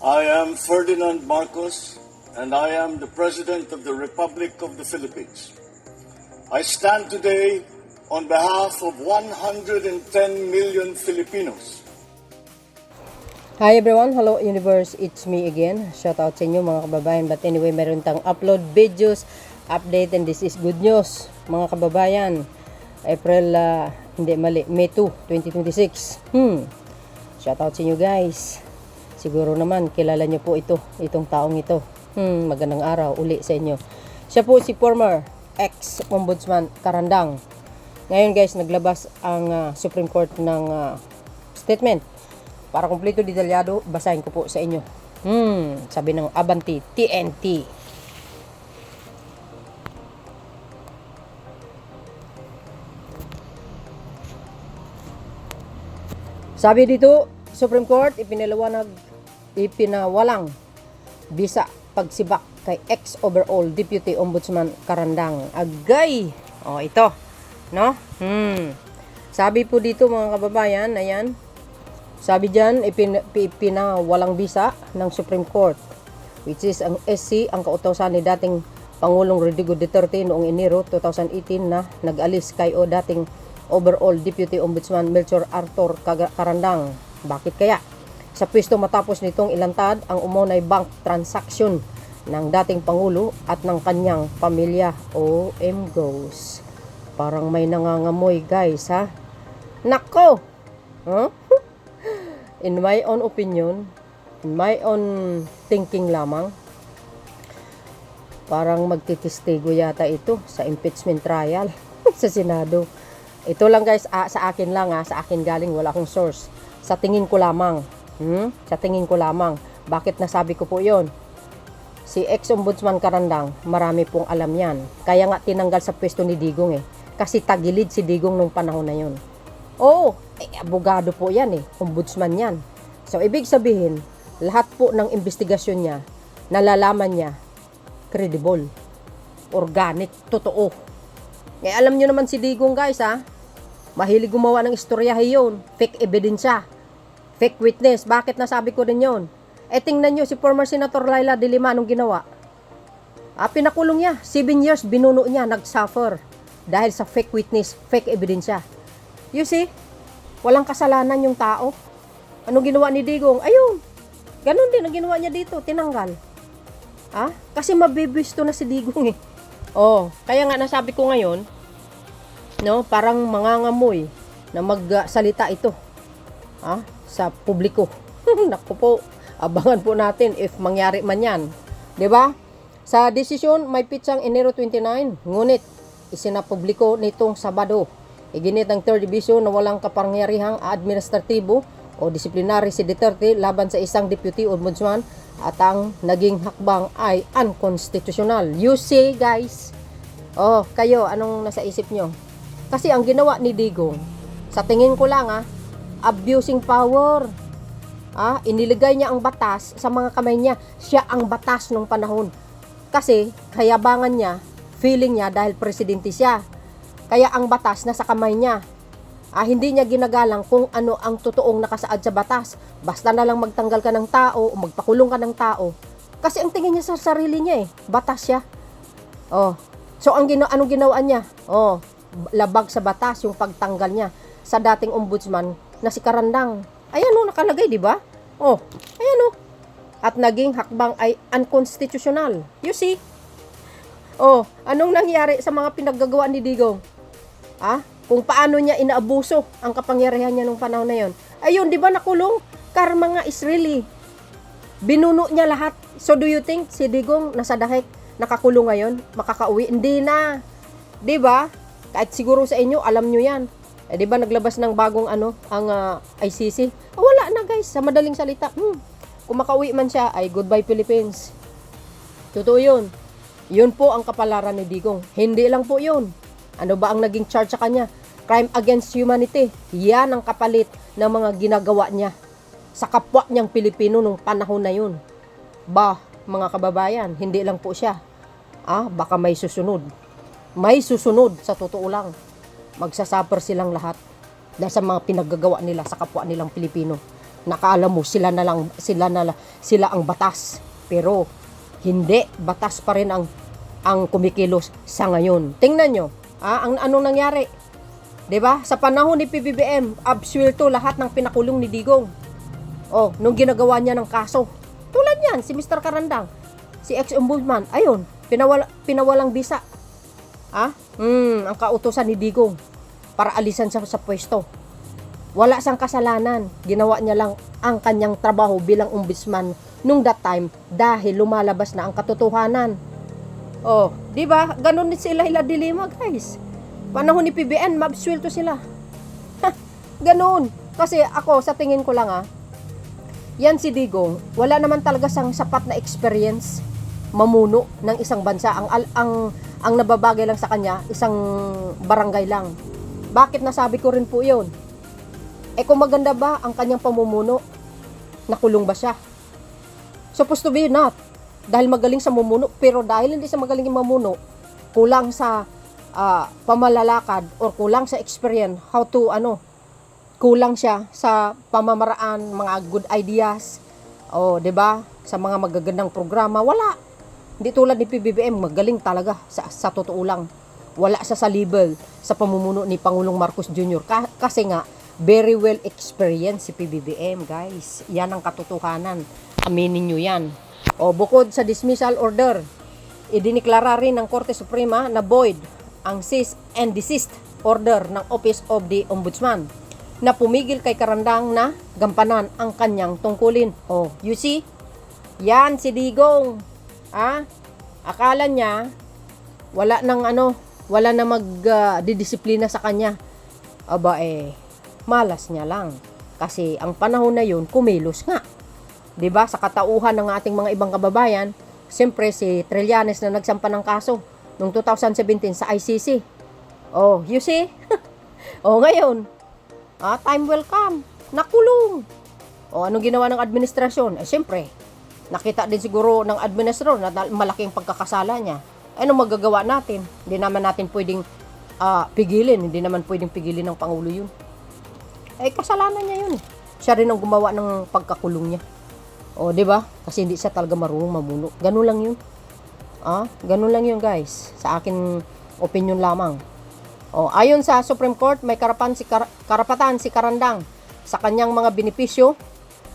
I am Ferdinand Marcos, and I am the President of the Republic of the Philippines. I stand today on behalf of 110 million Filipinos. Hi everyone, hello universe, it's me again. Shout out sa inyo mga kababayan. But anyway, meron tang upload videos, update, and this is good news mga kababayan. April, May 2, 2026. Shout out sa inyo guys. Siguro naman kilala nyo po itong taong ito. Magandang araw uli sa inyo. Siya po si former ex-ombudsman Carandang. Ngayon guys, naglabas ang Supreme Court ng statement. Para kumpleto detalyado, basahin ko po sa inyo. Sabi ng Abante TNT. Sabi dito, Supreme Court ipinawalang bisa pagsibak kay ex-overall Deputy Ombudsman Carandang. Agay! Ito. No? Sabi po dito mga kababayan, ayan. Sabi dyan, ipinawalang bisa ng Supreme Court, which is ang SC, ang kautosan ni dating Pangulong Rodrigo Duterte noong Enero 2018 na nag-alis kay dating overall Deputy Ombudsman Melchor Arthur Carandang. Bakit kaya? Sa pwesto matapos nitong ilantad ang umunay bank transaction ng dating Pangulo at ng kanyang pamilya. OMGs. Parang may nangangamoy guys ha. Nako! In my own opinion, in my own thinking lamang, parang magtitistigo yata ito sa impeachment trial sa Senado. Ito lang guys, sa akin lang sa akin galing, wala akong source. Sa tingin ko lamang. Sa tingin ko lamang. Bakit nasabi ko po yon? Si ex-ombudsman Carandang, marami pong alam yan. Kaya nga tinanggal sa pwesto ni Digong Kasi tagilid si Digong nung panahon na yon. Abogado po yan ombudsman yan. So, ibig sabihin, lahat po ng investigasyon niya, nalalaman niya, credible, organic, totoo. Alam nyo naman si Digong guys mahilig gumawa ng istoryahe yun, fake ebidensya, fake witness. Bakit nasabi ko rin yun? Tingnan nyo si former Senator Laila de Lima anong ginawa. Pinakulong niya, 7 years binuno niya, nag-suffer dahil sa fake witness, fake ebidensya. You see, walang kasalanan yung tao. Anong ginawa ni Digong? Ayun, ganun din ang ginawa niya dito, tinanggal. Kasi mabibisto na si Digong kaya nga nasabi ko ngayon, no, parang mangangamoy na magsalita ito sa publiko. Naku po, abangan po natin if mangyari man yan. 'Di ba? Sa desisyon may pitsang Enero 29, ngunit isinapubliko nitong Sabado. Iginit ng 3rd Division na walang kapangyarihang administratibo o disiplinary si Duterte laban sa isang deputy ombudsman at ang naging hakbang ay unconstitutional. You see guys? Kayo, anong nasa isip nyo? Kasi ang ginawa ni Digong, sa tingin ko lang abusing power. Iniligay niya ang batas sa mga kamay niya. Siya ang batas nung panahon. Kasi kayabangan niya, feeling niya dahil presidente siya. Kaya ang batas nasa kamay niya. Hindi niya ginagalang kung ano ang totoong nakasaad sa batas. Basta na lang magtanggal ka ng tao o magpakulong ka ng tao. Kasi ang tingin niya sa sarili niya batas siya. So anong ginawa niya? Labag sa batas yung pagtanggal niya sa dating ombudsman na si Carandang. Ayan nakalagay, di ba? Ayan At naging hakbang ay unconstitutional. You see? Anong nangyari sa mga pinaggagawa ni Digong? Kung paano niya inaabuso ang kapangyarihan niya nung panahon na yon. Ayun, di ba nakulong? Karma nga is really. Binuno niya lahat. So do you think si Digong nasa dahek, nakakulong ngayon, makakauwi? Hindi na. Di ba? Kahit siguro sa inyo, alam nyo yan. Di ba naglabas ng bagong ang ICC? Wala na guys, sa madaling salita. Kung makauwi man siya, ay goodbye Philippines. Totoo yun. Yun po ang kapalaran ni Digong. Hindi lang po yun. Ano ba ang naging charge sa kanya? Crime against humanity. Yan ang kapalit ng mga ginagawa niya sa kapwa niyang Pilipino nung panahon na yun. Mga kababayan, hindi lang po siya. Baka may susunod. May susunod, sa totoo lang. Magsasuffer silang lahat dahil sa mga pinaggagawa nila sa kapwa nilang Pilipino. Nakaalam mo sila sila ang batas. Pero hindi, batas pa rin ang kumikilos sa ngayon. Tingnan nyo, ang anong nangyari. 'Di ba? Sa panahon ni PBBM, absuelto lahat ng pinakulong ni Digong. Oh, nung ginagawa niya ng kaso. Tulad niyan, si Mr. Karandang, si ex-ombudsman, ayun, pinawalang bisa. Ang kautusan ni Digong para alisan siya sa pwesto. Wala siyang kasalanan. Ginawa niya lang ang kanyang trabaho bilang ombudsman nung that time dahil lumalabas na ang katotohanan. Oh, 'di ba? Ganun din sila dilema, guys. Panahon ni PBN, mabswelto sila. Ganun. Kasi ako, sa tingin ko lang yan si Digong, wala naman talaga siyang sapat na experience mamuno ng isang bansa. Ang nababagay lang sa kanya, isang barangay lang. Bakit nasabi ko rin po yun? Kung maganda ba ang kanyang pamumuno, nakulong ba siya? Supposed to be not. Dahil magaling sa mumuno, pero dahil hindi siya magaling mamuno, kulang sa pamalalakad or kulang sa experience, kulang siya sa pamamaraan, mga good ideas, 'di ba? Sa mga magagandang programa, wala. Hindi tulad ni PBBM, magaling talaga sa totoo lang. Wala siya sa level sa pamumuno ni Pangulong Marcos Jr. Kasi nga very well experienced si PBBM, guys. Yan ang katotohanan. Aminin nyo yan. Bukod sa dismissal order, idiniklara rin ng Korte Suprema na void ang cease and desist order ng Office of the Ombudsman na pumigil kay Karandang na gampanan ang kanyang tungkulin. You see? Yan si Digong. Akala niya wala nang magdidisiplina sa kanya. Malas niya lang. Kasi ang panahon na yun, kumilos nga. 'Di ba? Sa katauhan ng ating mga ibang kababayan, siyempre si Trillanes na nagsampa ng kaso noong 2017 sa ICC. You see? Ngayon, time will come. Nakulong. Anong ginawa ng administrasyon? Siyempre, nakita din siguro ng administrasyon na malaking pagkakasala niya. Anong magagawa natin? Hindi naman natin pwedeng pigilin. Hindi naman pwedeng pigilin ng Pangulo yun. Kasalanan niya yun. Siya rin ang gumawa ng pagkakulong niya. 'Di ba? Kasi hindi siya talaga marunong mamuno. Ganun lang yun. Ganun lang yun, guys. Sa akin opinion lamang. Ayon sa Supreme Court, may karapatan si Karandang sa kanyang mga benepisyo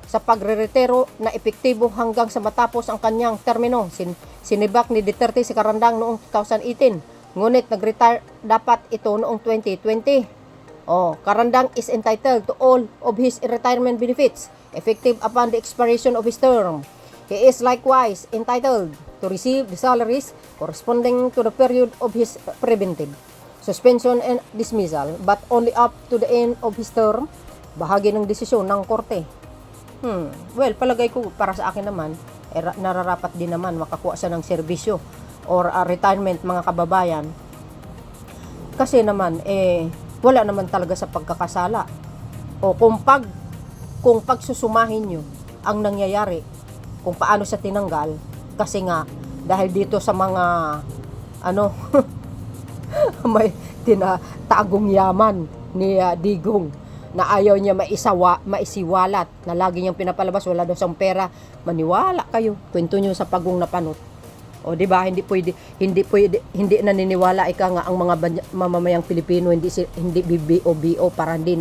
sa pagre-retiro na epektibo hanggang sa matapos ang kanyang termino. Sinibak ni Duterte si Karandang noong 2018. Ngunit nag-retire dapat ito noong 2020. Karandang is entitled to all of his retirement benefits effective upon the expiration of his term. He is likewise entitled to receive the salaries corresponding to the period of his preventive suspension and dismissal, but only up to the end of his term. Bahagi ng desisyon ng korte. Well, palagay ko para sa akin naman, nararapat din naman makakuha siya ng serbisyo or retirement, mga kababayan. Kasi naman, wala naman talaga sa pagkakasala. Kung pagsusumahin nyo ang nangyayari, kung paano siya tinanggal, kasi nga, dahil dito sa mga, may tinatagong yaman ni Digong, na ayaw niya maisiwalat, na lagi niyang pinapalabas, wala daw siyang pera. Maniwala kayo, kwento niyo sa pagong napanot. Di ba? Hindi naniniwala nga ang mga mamamayang Pilipino, hindi BBO para hindi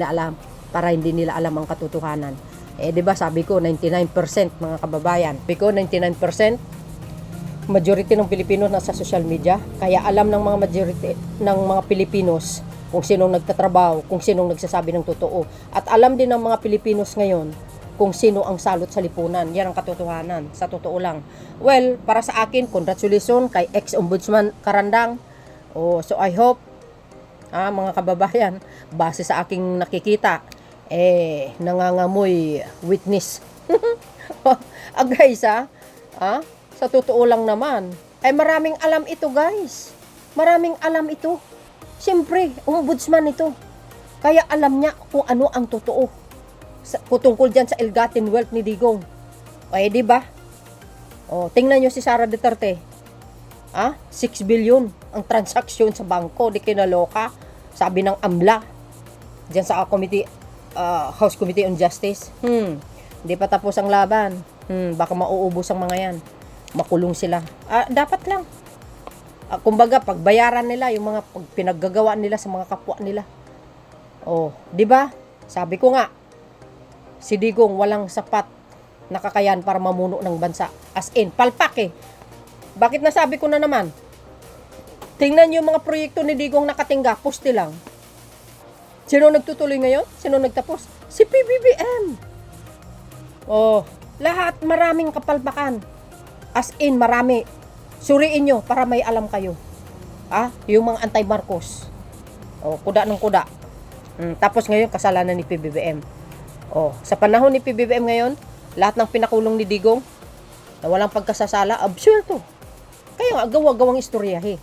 nila alam ang katotohanan. Di ba, sabi ko 99% mga kababayan. Sabi ko 99% majority ng Pilipino nasa social media, kaya alam ng mga majority ng mga Pilipinos kung sinong nagtatrabaho, kung sinong nagsasabi ng totoo. At alam din ng mga Pilipinos ngayon kung sino ang salot sa lipunan. Yan ang katotohanan, sa totoo lang. Well, para sa akin, congratulations kay ex-ombudsman Karandang. So I hope, mga kababayan, base sa aking nakikita, nangangamoy witness. Guys, sa totoo lang naman, maraming alam ito, guys. Maraming alam ito. Siyempre, ombudsman ito. Kaya alam niya kung ano ang totoo. Tungkol dyan sa ill-gotten wealth ni Digong. Di ba? Tingnan nyo si Sara Duterte. 6 billion ang transaksyon sa bangko. Di kinaloka. Sabi ng AMLA. Dyan sa House Committee on Justice. Hindi pa tapos ang laban. Baka mauubos ang mga yan. Makulong sila. Dapat lang. Kumbaga, pagbayaran nila yung mga pinaggagawa nila sa mga kapwa nila. Oh, 'di ba? Sabi ko nga, si Digong walang sapat na kakayahan para mamuno ng bansa. As in, palpak eh. Bakit nasabi ko na naman? Tingnan niyo yung mga proyekto ni Digong nakatingga, poste lang. Sino nagtutuloy ngayon? Sino nagtapos? Si PBBM. Oh, lahat maraming kapalpakan. As in, marami. Suriin nyo para may alam kayo. Yung mga anti-Marcos. Oh, kuda ng kuda. Tapos ngayon, kasalanan ni PBBM. Oh, sa panahon ni PBBM ngayon, lahat ng pinakulong ni Digong, na walang pagkasasala, absurdo. Kaya nga, gawa-gawang istoryahe.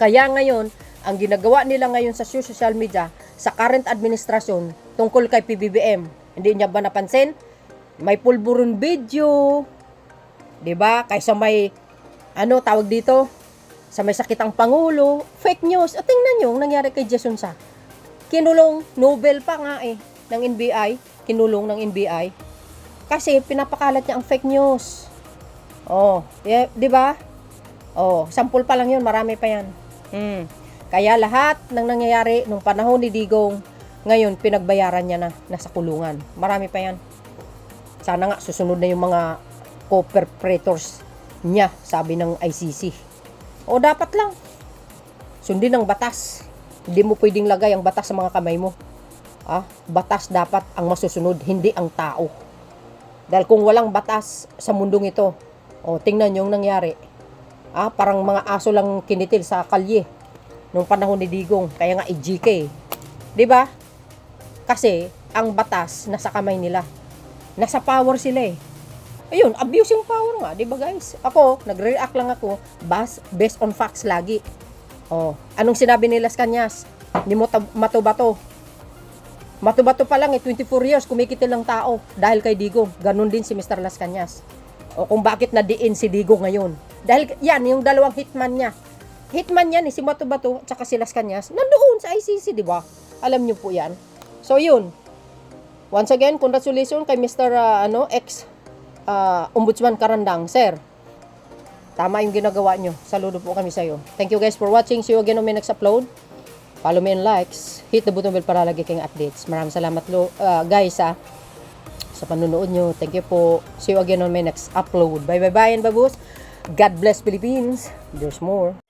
Kaya ngayon, ang ginagawa nila ngayon sa social media, sa current administrasyon, tungkol kay PBBM, hindi niya ba napansin? May pulburon video, 'di ba? Kaysa may tawag dito, sa may sakit ang pangulo, fake news. At tingnan niyo ang nangyari kay Jason Sa. Kinulong, Nobel pa nga ng NBI, kinulong ng NBI kasi pinapakalat niya ang fake news. Oh, 'di ba? Oh, sample pa lang 'yun, marami pa 'yan. Kaya lahat ng nangyayari nung panahon ni Digong, ngayon pinagbayaran niya na nasa kulungan. Marami pa 'yan. Sana nga susunod na yung mga co-perpetrators niya, sabi ng ICC. O dapat lang sundin ang batas. Hindi mo pwedeng lagay ang batas sa mga kamay mo. Batas dapat ang masusunod, hindi ang tao. Dahil kung walang batas sa mundong ito, tingnan yung nangyari. Parang mga aso lang kinitil sa kalye nung panahon ni Digong. Kaya nga GK. 'Di ba? Kasi ang batas nasa kamay nila. Nasa power sila eh. Ayun, abusing power nga, 'di ba guys? Ako, nagre-react lang ako based on facts lagi. Anong sinabi ni Las Cañas? Ni Matubato. Matubato pa lang 24 years kumikitil ng tao dahil kay Digong. Ganun din si Mr. Las Cañas. Kung bakit nadiin si Digong ngayon. Dahil yan, yung dalawang hitman niya. Hitman niya si Matubato at saka si Las Cañas. Nandoon sa ICC, 'di ba? Alam niyo po 'yan. So, yun. Once again, congratulations kay Mr. Ombudsman Karandang. Sir, tama yung ginagawa nyo. Saludo po kami sa'yo. Thank you guys for watching. See you again on my next upload. Follow me and likes. Hit the button bell para lagi kayong updates. Maraming salamat guys sa panunood nyo. Thank you po. See you again on my next upload. Bye bye bye and babus. God bless Philippines. There's more.